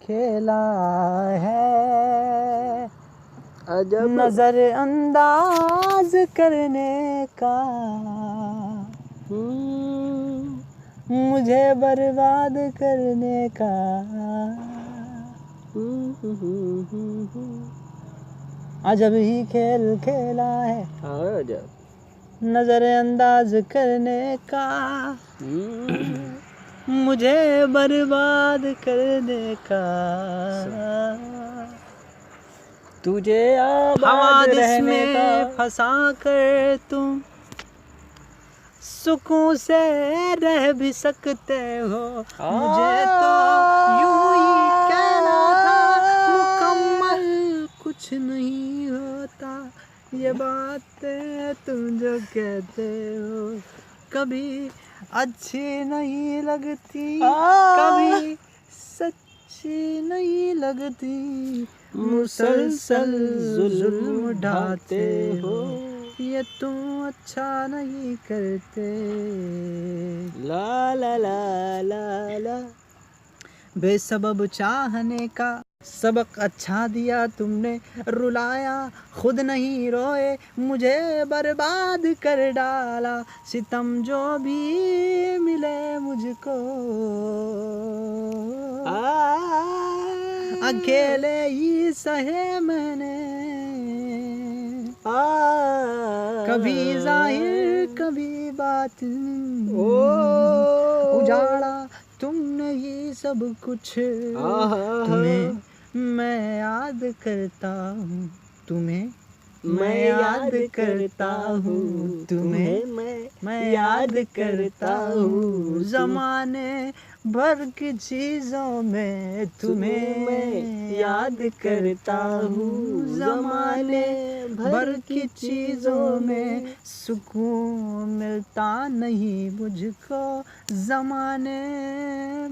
खेला है अजब नजर अंदाज करने का, मुझे बर्बाद करने का। अजब ही खेल खेला है अजब नजर अंदाज करने का, मुझे बर्बाद करने का। तुझे आबाद हवादिस रहने में का। फंसा कर तुम सुकून से रह भी सकते हो। मुझे तो यूं ही कहना था मुकम्मल कुछ नहीं होता, ये बातें तुम जो कहते हो कभी अच्छी नहीं लगती, कभी सच्ची नहीं लगती। मुसलसल जुल्म ढाते हो, ये तुम अच्छा नहीं करते। ला ला ला ला ला। बेसबब चाहने का सबक अच्छा दिया तुमने, रुलाया खुद नहीं रोए, मुझे बर्बाद कर डाला। सितम जो भी मिले मुझको अकेले ही सहे मैंने, कभी जाहिर कभी बातिन। उजाड़ा तुमने ही सब कुछ, तुम्हें मैं याद करता हूँ, तुम्हें मैं याद करता हूँ, तुम्हें मैं याद करता हूँ। ज़माने भर की चीज़ों में तुम्हें मैं याद करता हूँ। ज़माने भर की चीज़ों में सुकून मिलता नहीं मुझको, ज़माने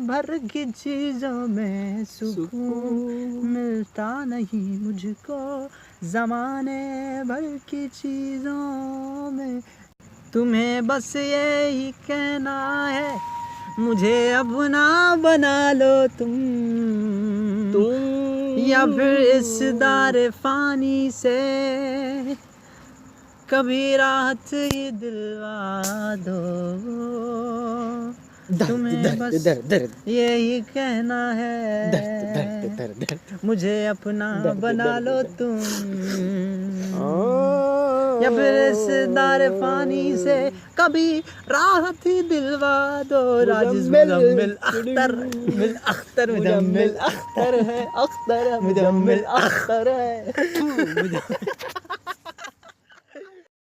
भर की चीज़ों में सुकून मिलता नहीं मुझको, ज़माने भर की चीज़ों में। तुम्हें बस यही कहना है, मुझे अपना बना लो तुम, या फिर इस दारे फानी से कभी राहत ही दिलवा दो। तुम्हें बस यही कहना है, मुझे अपना बना लो तुम, या फिर इस दारे फानी से कभी राहत ही दिलवा दो। राजिज़ मुज़म्मिल अख्तर, मुज़म्मिल अख्तर, मुज़म्मिल अख्तर है, अख्तर मुज़म्मिल अख्तर है।